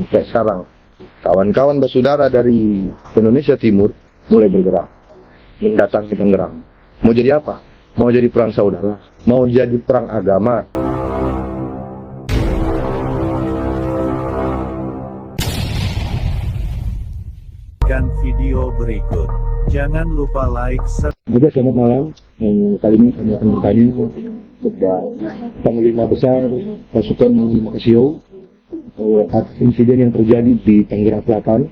Kayak sekarang, kawan-kawan bersaudara dari Indonesia Timur mulai bergerak mendatangi Tangerang. Mau jadi apa? Mau jadi perang saudara? Mau jadi perang agama? Dan video berikut. Jangan lupa like, Juga selamat malam. Kali ini kami akan bertanya kepada Panglima Besar Pasukan Panglima Kasio atas insiden yang terjadi di Tangerang Selatan.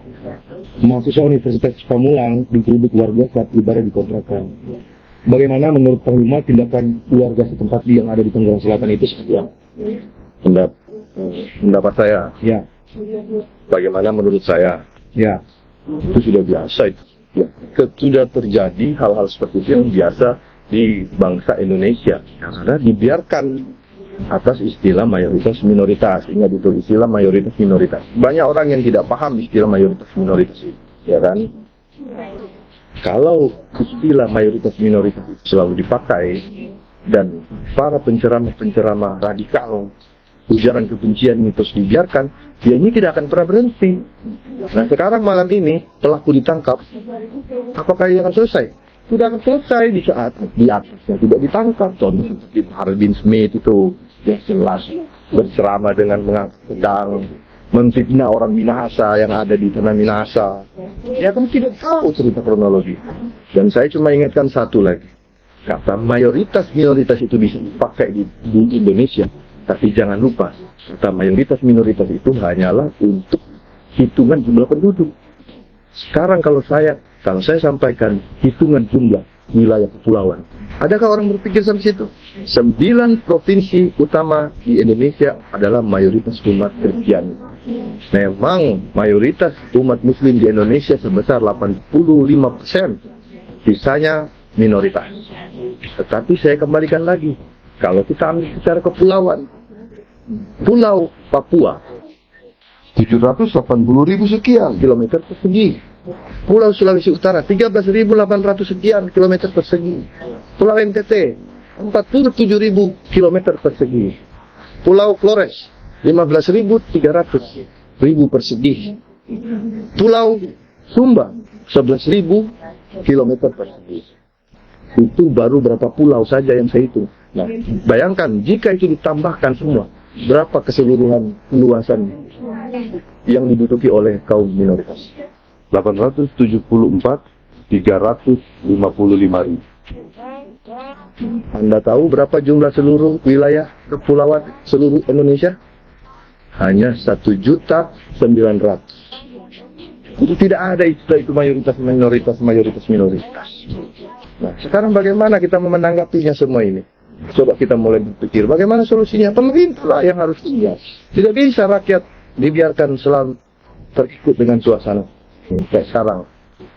Mahasiswa Universitas Pamulang digeruduk warga saat ibadah di kontrakan. Bagaimana menurut Panglima tindakan warga setempat yang ada di Tangerang Selatan itu seperti apa? Pendapat saya, ya. Bagaimana menurut saya? Ya, itu sudah biasa itu. Ya, sudah terjadi hal-hal seperti itu yang biasa di bangsa Indonesia karena dibiarkan atas istilah mayoritas minoritas. Ingat itu istilah mayoritas minoritas. Banyak orang yang tidak paham istilah mayoritas minoritas itu, ya kan? Kalau istilah mayoritas minoritas itu selalu dipakai dan para penceramah radikal ujaran kebencian ini terus dibiarkan, ya ini tidak akan pernah berhenti. Nah sekarang malam ini pelaku ditangkap, apakah ia akan selesai? Tidak akan selesai di saat di atasnya tidak ditangkap. Contoh seperti Harbin Smith itu yang jelas berceramah dengan mengangkat pedang, memfitnah orang Minahasa yang ada di tanah Minahasa. Ya kamu tidak tahu cerita kronologi. Dan saya cuma ingatkan satu lagi, kata mayoritas minoritas itu bisa dipakai di Indonesia. Tapi jangan lupa, kata mayoritas minoritas itu hanyalah untuk hitungan jumlah penduduk. Sekarang kalau saya sampaikan hitungan jumlah wilayah kepulauan, adakah orang berpikir sampai situ? 9 provinsi utama di Indonesia adalah mayoritas umat Kristen. Memang mayoritas umat Muslim di Indonesia sebesar 85%, sisanya minoritas. Tetapi saya kembalikan lagi, kalau kita ambil secara kepulauan, Pulau Papua 780.000 sekian kilometer persegi. Pulau Sulawesi Utara 13.800 sekian kilometer persegi. Pulau NTT 47.000 kilometer persegi. Pulau Flores 15.300 persegi. Pulau Sumba 11.000 kilometer persegi. Itu baru berapa pulau saja yang saya hitung. Nah, bayangkan jika itu ditambahkan semua, berapa keseluruhan luasan yang diduduki oleh kaum minoritas? 874.355.000. Anda tahu berapa jumlah seluruh wilayah kepulauan seluruh Indonesia? Hanya 1.900.000. Itu tidak ada itu mayoritas minoritas. Nah, sekarang bagaimana kita menanggapinya semua ini? Coba kita mulai berpikir, bagaimana solusinya? Pemerintah lah yang harus lihat. Tidak bisa rakyat dibiarkan selalu terikut dengan suasana. Kayak sekarang,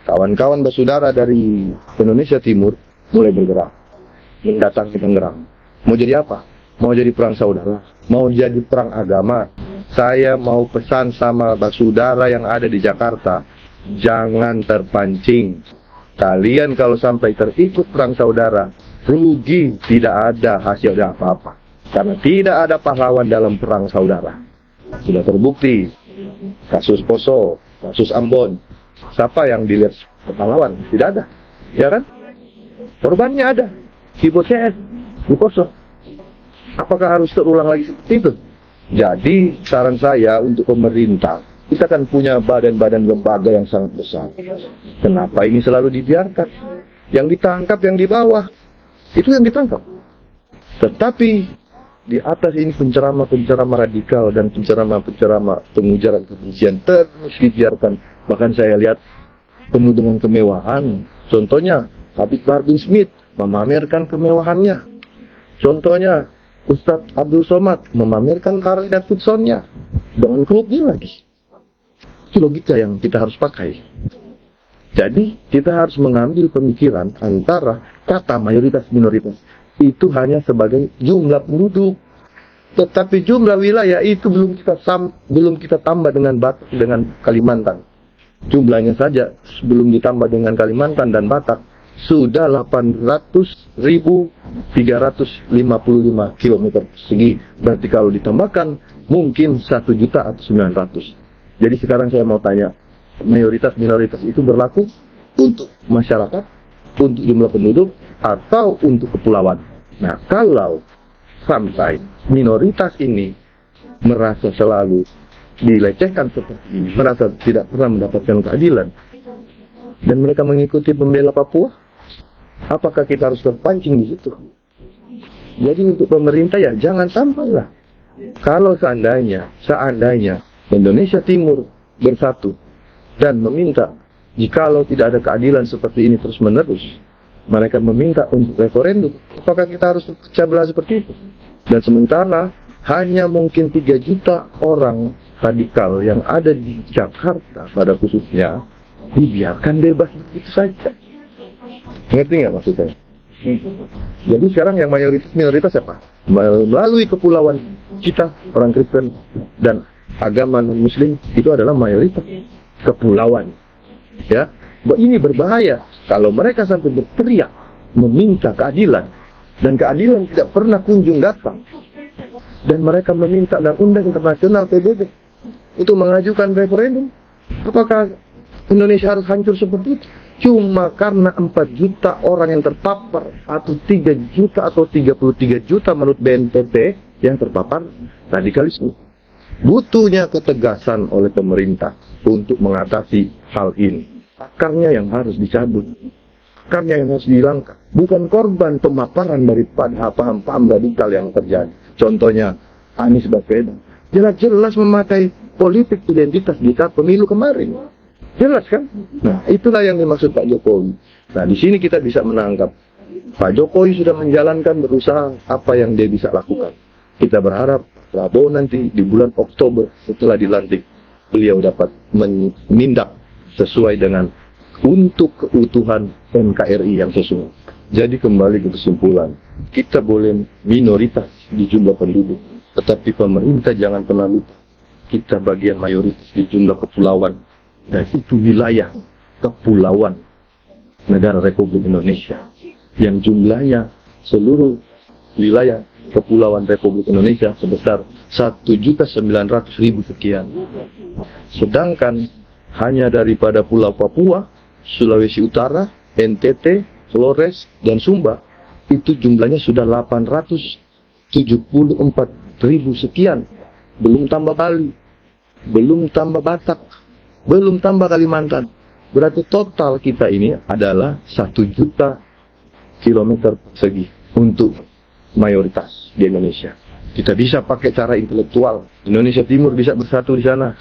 kawan-kawan bersaudara dari Indonesia Timur mulai bergerak mendatangi Tangerang. Mau jadi apa? Mau jadi perang saudara? Mau jadi perang agama? Saya mau pesan sama bersaudara yang ada di Jakarta, jangan terpancing. Kalian kalau sampai terikut perang saudara, rugi, tidak ada hasil apa-apa. Karena tidak ada pahlawan dalam perang saudara. Sudah terbukti. Kasus Poso, kasus Ambon. Siapa yang dilihat pahlawan? Tidak ada. Ya kan? Korbannya ada. Di CS, di Poso. Apakah harus terulang lagi seperti itu? Jadi, saran saya untuk pemerintah, kita kan punya badan-badan lembaga yang sangat besar. Kenapa ini selalu dibiarkan? Yang ditangkap yang di bawah. Itu yang ditangkap. Tetapi di atas ini penceramah radikal dan penceramah pengujaran kebencian terus dibiarkan. Bahkan saya lihat penuh dengan kemewahan. Contohnya Habib Harbin Smith memamerkan kemewahannya. Contohnya Ustadz Abdul Somad memamerkan Harley Davidsonnya dengan klubnya lagi. Itu logika yang kita harus pakai. Jadi kita harus mengambil pemikiran antara kata mayoritas minoritas itu hanya sebagai jumlah penduduk, tetapi jumlah wilayah itu belum kita tambah dengan Batak dengan Kalimantan. Jumlahnya saja sebelum ditambah dengan Kalimantan dan Batak sudah 800.355 km persegi. Berarti kalau ditambahkan mungkin 1.900.000. Jadi sekarang saya mau tanya, mayoritas minoritas itu berlaku untuk masyarakat, untuk jumlah penduduk, atau untuk kepulauan? Nah, kalau sampai minoritas ini merasa selalu dilecehkan seperti ini, merasa tidak pernah mendapatkan keadilan, dan mereka mengikuti pembela Papua, apakah kita harus terpancing di situ? Jadi untuk pemerintah ya jangan sampailah. Kalau seandainya Indonesia Timur bersatu dan meminta, jikalau tidak ada keadilan seperti ini terus menerus, mereka meminta untuk referendum, apakah kita harus pecah belah seperti itu? Dan sementara hanya mungkin 3 juta orang radikal yang ada di Jakarta pada khususnya dibiarkan bebas begitu saja. Ngerti nggak maksud saya? Jadi sekarang yang mayoritas minoritas siapa? Melalui kepulauan kita orang Kristen dan agama non Muslim itu adalah mayoritas kepulauan. Ya, ini berbahaya kalau mereka sampai berteriak meminta keadilan dan keadilan tidak pernah kunjung datang. Dan mereka meminta dan undang internasional PBB untuk mengajukan referendum. Apakah Indonesia harus hancur seperti itu? Cuma karena 4 juta orang yang terpapar, atau 3 juta atau 33 juta menurut BNPT yang terpapar radikalisme. Butuhnya ketegasan oleh pemerintah untuk mengatasi hal ini. Akarnya yang harus dicabut, akarnya yang harus dihilangkan. Bukan korban pemaparan daripada paham-paham radikal yang terjadi. Contohnya Anies Baswedan jelas-jelas memakai politik identitas di saat pemilu kemarin. Jelas kan? Nah, itulah yang dimaksud Pak Jokowi. Nah, di sini kita bisa menangkap Pak Jokowi sudah menjalankan berusaha apa yang dia bisa lakukan. Kita berharap Prabowo nanti di bulan Oktober setelah dilantik, beliau dapat menindak sesuai dengan untuk keutuhan NKRI yang sesungguhnya. Jadi kembali ke kesimpulan, kita boleh minoritas di jumlah penduduk, tetapi pemerintah jangan pernah lupa kita bagian mayoritas di jumlah kepulauan. Dan itu wilayah kepulauan negara Republik Indonesia yang jumlahnya seluruh wilayah kepulauan Republik Indonesia sebesar 1.900.000 sekian. Sedangkan hanya daripada Pulau Papua, Sulawesi Utara, NTT, Flores, dan Sumba itu jumlahnya sudah 874.000 sekian. Belum tambah Bali, belum tambah Batak, belum tambah Kalimantan. Berarti total kita ini adalah 1 juta kilometer persegi untuk mayoritas di Indonesia. Kita bisa pakai cara intelektual. Indonesia Timur bisa bersatu di sana.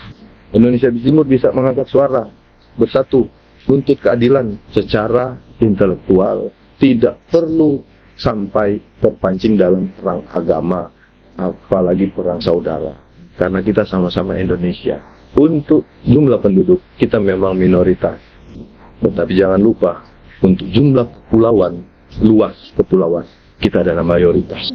Indonesia Timur bisa mengangkat suara bersatu untuk keadilan secara intelektual. Tidak perlu sampai terpancing dalam perang agama, apalagi perang saudara. Karena kita sama-sama Indonesia. Untuk jumlah penduduk, kita memang minoritas. Tetapi jangan lupa, untuk jumlah kepulauan, luas kepulauan, kita adalah mayoritas.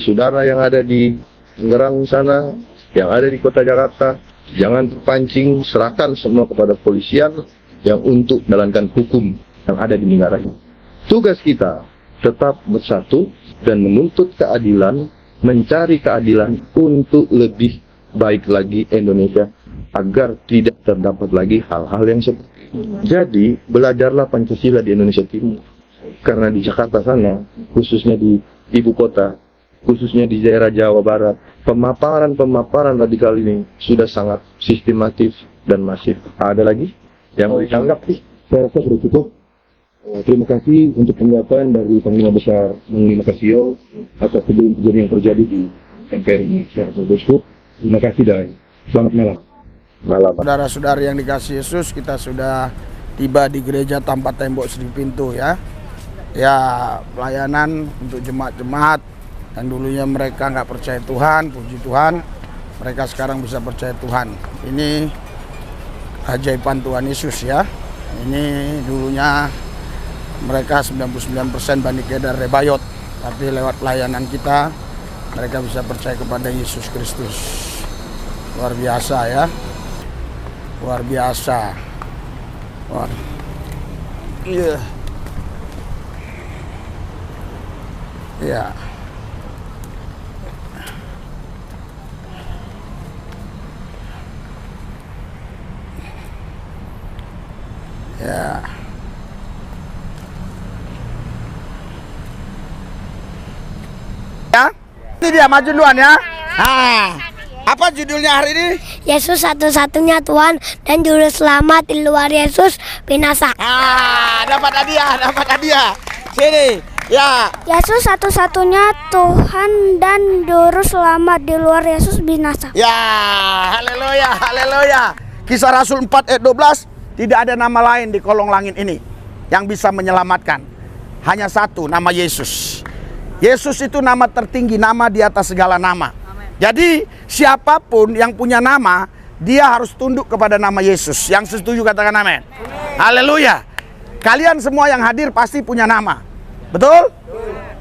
Saudara yang ada di Tangerang sana, yang ada di kota Jakarta, jangan terpancing, serahkan semua kepada polisian yang untuk menjalankan hukum yang ada di negara ini. Tugas kita tetap bersatu dan menuntut keadilan, mencari keadilan untuk lebih baik lagi Indonesia, agar tidak terdapat lagi hal-hal yang seperti itu. Jadi, belajarlah Pancasila di Indonesia Timur. Karena di Jakarta sana, khususnya di ibu kota, khususnya di daerah Jawa Barat, pemaparan radikal ini sudah sangat sistematis dan masif. Ada lagi yang mau dianggap sih? Saya rasa sudah cukup. Terima kasih untuk penjelasan dari Panglima Besar Panglima Kasio atas kejadian yang terjadi di MPRI secara berbentuk. Terima kasih dan selamat malam. Saudara-saudari yang dikasih Yesus, kita sudah tiba di gereja tanpa tembok Sri Pintu ya. Ya, pelayanan untuk jemaat-jemaat yang dulunya mereka nggak percaya Tuhan, puji Tuhan, mereka sekarang bisa percaya Tuhan. Ini keajaiban Tuhan Yesus ya. Ini dulunya mereka 99% Bani Kedar Rebayot, tapi lewat pelayanan kita mereka bisa percaya kepada Yesus Kristus. Luar biasa ya. Luar biasa. Iya. Ya. Ya. Ya. Ini dia maju duluan ya. Nah, apa judulnya hari ini? Yesus satu-satunya Tuhan dan juru selamat. Di luar Yesus binasa. Dapat hadiah. Sini. Ya. Yesus satu-satunya Tuhan dan juru selamat. Di luar Yesus binasa. Ya, haleluya. Kisah Rasul 4 ayat 12, tidak ada nama lain di kolong langit ini yang bisa menyelamatkan. Hanya satu, nama Yesus. Yesus itu nama tertinggi, nama di atas segala nama. Jadi siapapun yang punya nama, dia harus tunduk kepada nama Yesus. Yang setuju katakan amin. Haleluya. Kalian semua yang hadir pasti punya nama. Betul?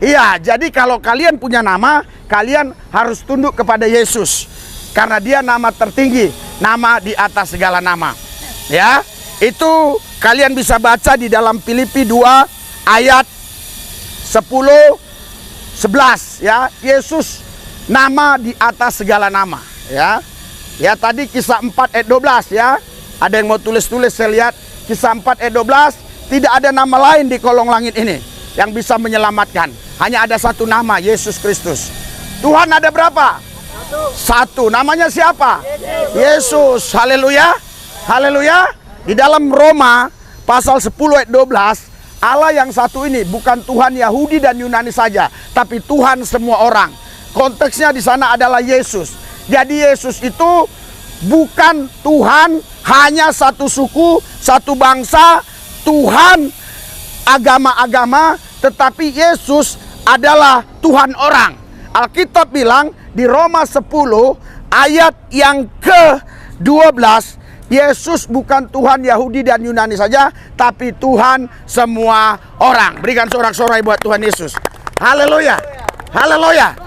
Iya, jadi kalau kalian punya nama, kalian harus tunduk kepada Yesus. Karena dia nama tertinggi, nama di atas segala nama. Ya, itu kalian bisa baca di dalam Filipi 2 ayat 10-11 ya. Yesus nama di atas segala nama ya. Ya, tadi kisah 4 ayat 12 ya. Ada yang mau tulis-tulis, saya lihat kisah 4 ayat 12, tidak ada nama lain di kolong langit ini yang bisa menyelamatkan. Hanya ada satu nama, Yesus Kristus. Tuhan ada berapa? Satu. Namanya siapa? Yesus. Haleluya. Haleluya. Di dalam Roma pasal 10 ayat 12, Allah yang satu ini bukan Tuhan Yahudi dan Yunani saja, tapi Tuhan semua orang. Konteksnya di sana adalah Yesus. Jadi Yesus itu bukan Tuhan hanya satu suku, satu bangsa, Tuhan agama-agama, tetapi Yesus adalah Tuhan orang. Alkitab bilang di Roma 10 ayat yang ke-12, Yesus bukan Tuhan Yahudi dan Yunani saja, tapi Tuhan semua orang. Berikan sorak-sorai buat Tuhan Yesus. Haleluya. Haleluya.